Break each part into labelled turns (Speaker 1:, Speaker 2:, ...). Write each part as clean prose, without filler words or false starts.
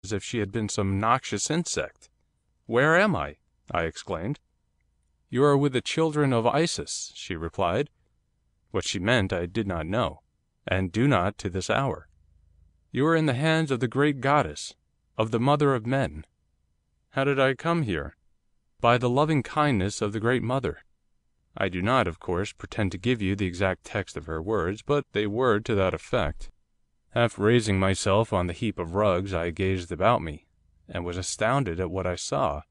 Speaker 1: as if she had been some noxious insect. "Where am I?" I exclaimed. "You are with the children of Isis," she replied. What she meant I did not know, and do not to this hour. "You are in the hands of the great goddess, of the mother of men." "How did I come here?" "By the loving kindness of the Great Mother." I do not, of course, pretend to give you the exact text of her words, but they were to that effect. Half raising myself on the heap of rugs, I gazed about me, and was astounded at what I saw.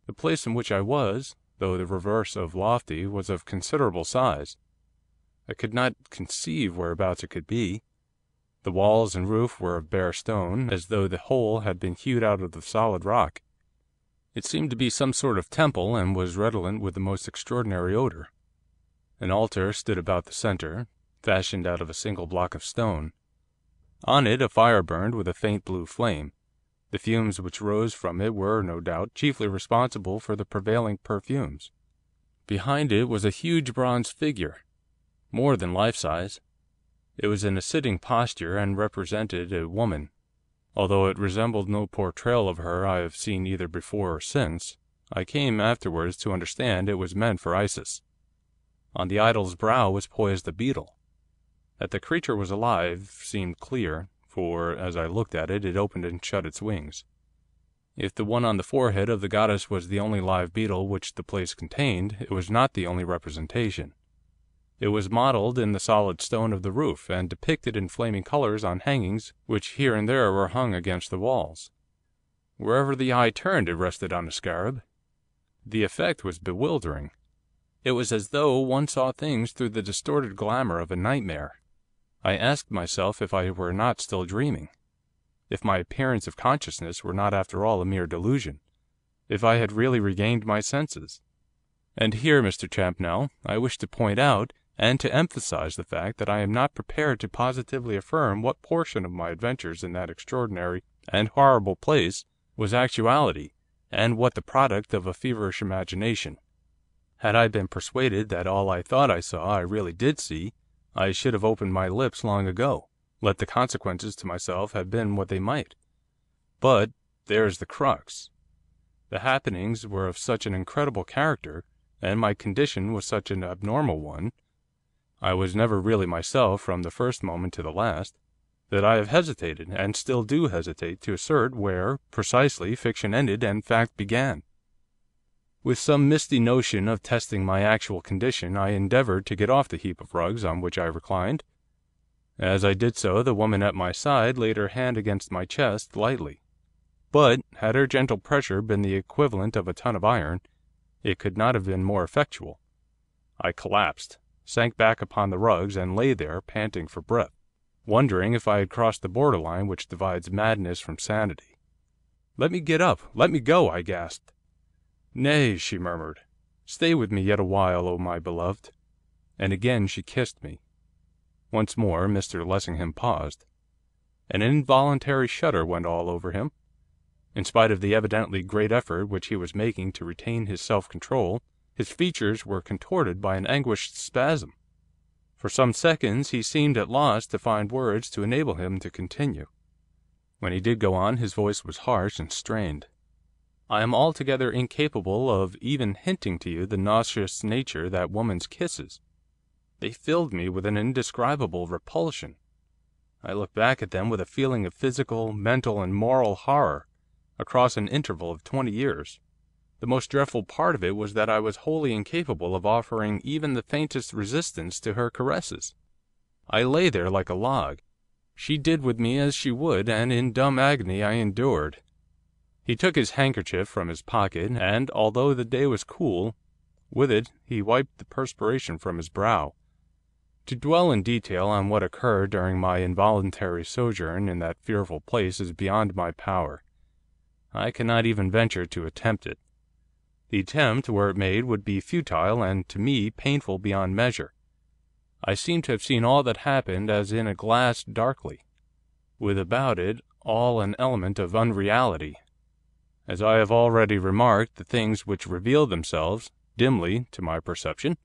Speaker 1: The place in which I was, though the reverse of lofty, was of considerable size. I could not conceive whereabouts it could be. The walls and roof were of bare stone, as though the whole had been hewed out of the solid rock. It seemed to be some sort of temple, and was redolent with the most extraordinary odour. An altar stood about the centre, fashioned out of a single block of stone. On it a fire burned with a faint blue flame. The fumes which rose from it were, no doubt, chiefly responsible for the prevailing perfumes. Behind it was a huge bronze figure, more than life size. It was in a sitting posture, and represented a woman. Although it resembled no portrayal of her I have seen either before or since, I came afterwards to understand it was meant for Isis. On the idol's brow was poised a beetle. That the creature was alive seemed clear, for, as I looked at it, it opened and shut its wings. If the one on the forehead of the goddess was the only live beetle which the place contained, it was not the only representation. It was modelled in the solid stone of the roof, and depicted in flaming colours on hangings which here and there were hung against the walls. Wherever the eye turned it rested on a scarab. The effect was bewildering. It was as though one saw things through the distorted glamour of a nightmare. I asked myself if I were not still dreaming, if my appearance of consciousness were not after all a mere delusion, if I had really regained my senses. And here, Mr Champnell, I wish to point out and to emphasise the fact that I am not prepared to positively affirm what portion of my adventures in that extraordinary and horrible place was actuality, and what the product of a feverish imagination. Had I been persuaded that all I thought I saw I really did see, I should have opened my lips long ago, let the consequences to myself have been what they might. But there is the crux. The happenings were of such an incredible character, and my condition was such an abnormal one, I was never really myself from the first moment to the last, that I have hesitated, and still do hesitate, to assert where, precisely, fiction ended and fact began. With some misty notion of testing my actual condition I endeavoured to get off the heap of rugs on which I reclined. As I did so the woman at my side laid her hand against my chest, lightly. But, had her gentle pressure been the equivalent of a ton of iron, it could not have been more effectual. I collapsed, sank back upon the rugs, and lay there, panting for breath, wondering if I had crossed the border line which divides madness from sanity. "Let me get up, let me go," I gasped. "Nay," she murmured. "Stay with me yet a while, O my beloved." And again she kissed me. Once more Mr Lessingham paused. An involuntary shudder went all over him. In spite of the evidently great effort which he was making to retain his self-control, his features were contorted by an anguished spasm. For some seconds he seemed at loss to find words to enable him to continue. When he did go on his voice was harsh and strained. "I am altogether incapable of even hinting to you the nauseous nature that woman's kisses. They filled me with an indescribable repulsion. I look back at them with a feeling of physical, mental, and moral horror, across an interval of 20 years. The most dreadful part of it was that I was wholly incapable of offering even the faintest resistance to her caresses. I lay there like a log. She did with me as she would, and in dumb agony I endured." He took his handkerchief from his pocket, and, although the day was cool, with it he wiped the perspiration from his brow. To dwell in detail on what occurred during my involuntary sojourn in that fearful place is beyond my power. I cannot even venture to attempt it. The attempt, were it made, would be futile, and, to me, painful beyond measure. I seem to have seen all that happened as in a glass darkly, with about it all an element of unreality. As I have already remarked, the things which revealed themselves, dimly, to my perception,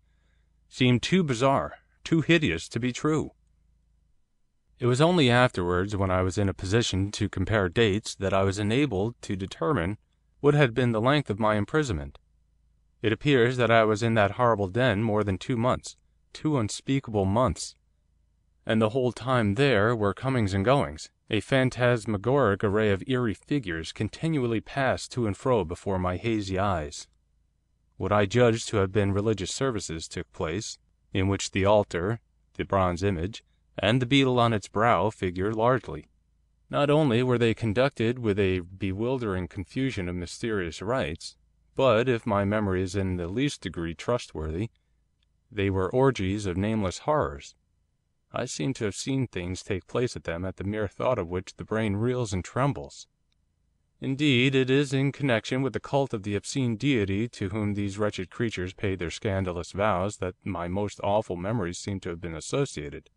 Speaker 1: seemed too bizarre, too hideous to be true. It was only afterwards, when I was in a position to compare dates, that I was enabled to determine what had been the length of my imprisonment. It appears that I was in that horrible den more than 2 months, 2 unspeakable months, and the whole time there were comings and goings, a phantasmagoric array of eerie figures continually passed to and fro before my hazy eyes. What I judged to have been religious services took place, in which the altar, the bronze image, and the beetle on its brow figure largely. Not only were they conducted with a bewildering confusion of mysterious rites, but, if my memory is in the least degree trustworthy, they were orgies of nameless horrors. I seem to have seen things take place at them at the mere thought of which the brain reels and trembles. Indeed, it is in connection with the cult of the obscene deity to whom these wretched creatures paid their scandalous vows that my most awful memories seem to have been associated.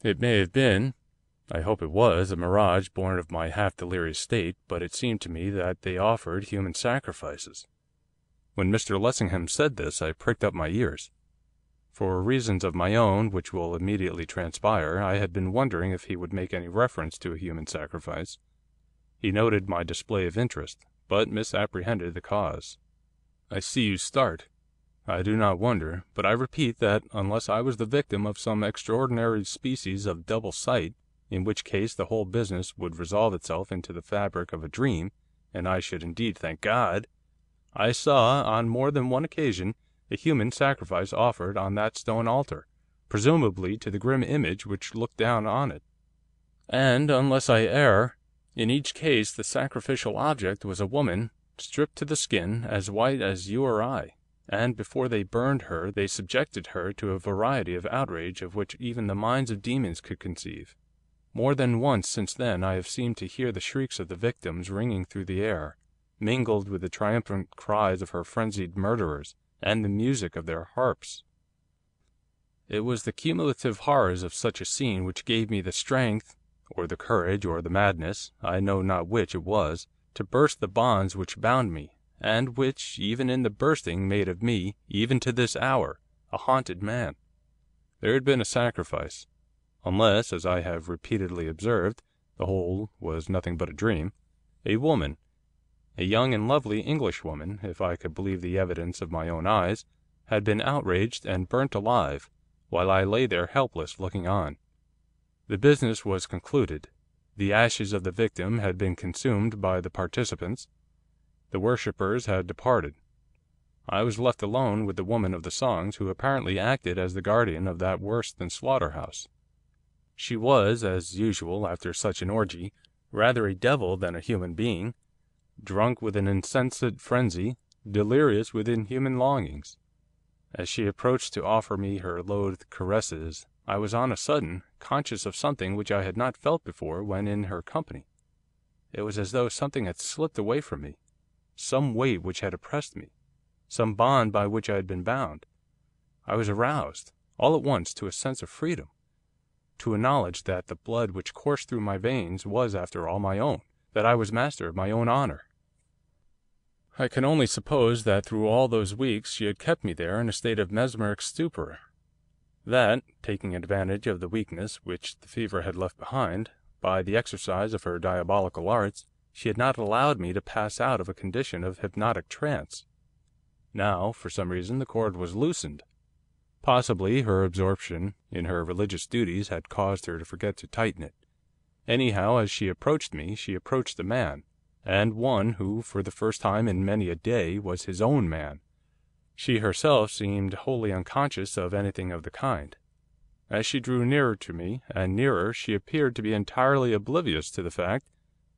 Speaker 1: It may have been, I hope it was, a mirage born of my half-delirious state, but it seemed to me that they offered human sacrifices. When Mr Lessingham said this, I pricked up my ears. For reasons of my own, which will immediately transpire, I had been wondering if he would make any reference to a human sacrifice. He noted my display of interest, but misapprehended the cause. I see you start. I do not wonder, but I repeat that, unless I was the victim of some extraordinary species of double sight, in which case the whole business would resolve itself into the fabric of a dream, and I should indeed thank God, I saw, on more than one occasion, a human sacrifice offered on that stone altar, presumably to the grim image which looked down on it. And, unless I err, in each case the sacrificial object was a woman, stripped to the skin, as white as you or I, and before they burned her they subjected her to a variety of outrage of which even the minds of demons could conceive. More than once since then I have seemed to hear the shrieks of the victims ringing through the air, mingled with the triumphant cries of her frenzied murderers, and the music of their harps. It was the cumulative horrors of such a scene which gave me the strength, or the courage, or the madness, I know not which it was, to burst the bonds which bound me, and which, even in the bursting, made of me, even to this hour, a haunted man. There had been a sacrifice, unless, as I have repeatedly observed, the whole was nothing but a dream. A woman, a young and lovely Englishwoman, if I could believe the evidence of my own eyes, had been outraged and burnt alive, while I lay there helpless looking on. The business was concluded. The ashes of the victim had been consumed by the participants. The worshippers had departed. I was left alone with the woman of the songs, who apparently acted as the guardian of that worse than slaughter-house. She was, as usual after such an orgy, rather a devil than a human being, drunk with an insensate frenzy, delirious with inhuman longings. As she approached to offer me her loathed caresses, I was on a sudden conscious of something which I had not felt before when in her company. It was as though something had slipped away from me, some weight which had oppressed me, some bond by which I had been bound. I was aroused, all at once, to a sense of freedom, to a knowledge that the blood which coursed through my veins was, after all, my own, that I was master of my own honour. I can only suppose that through all those weeks she had kept me there in a state of mesmeric stupor, that, taking advantage of the weakness which the fever had left behind, by the exercise of her diabolical arts, she had not allowed me to pass out of a condition of hypnotic trance. Now, for some reason, the cord was loosened. Possibly her absorption in her religious duties had caused her to forget to tighten it. Anyhow, as she approached me, she approached a man, and one who, for the first time in many a day, was his own man. She herself seemed wholly unconscious of anything of the kind. As she drew nearer to me, and nearer, she appeared to be entirely oblivious to the fact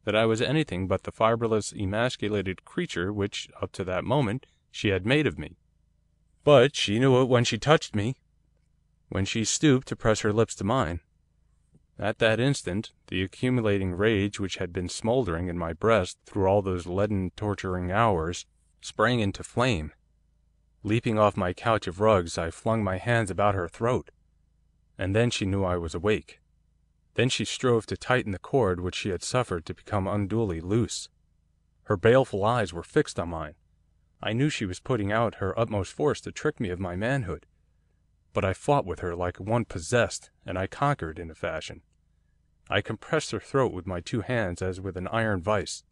Speaker 1: that I was anything but the fibreless, emasculated creature which, up to that moment, she had made of me. But she knew it when she touched me, when she stooped to press her lips to mine. At that instant, the accumulating rage which had been smouldering in my breast through all those leaden, torturing hours, sprang into flame. Leaping off my couch of rugs, I flung my hands about her throat. And then she knew I was awake. Then she strove to tighten the cord which she had suffered to become unduly loose. Her baleful eyes were fixed on mine. I knew she was putting out her utmost force to trick me of my manhood. But I fought with her like one possessed, and I conquered in a fashion. I compressed her throat with my two hands as with an iron vice.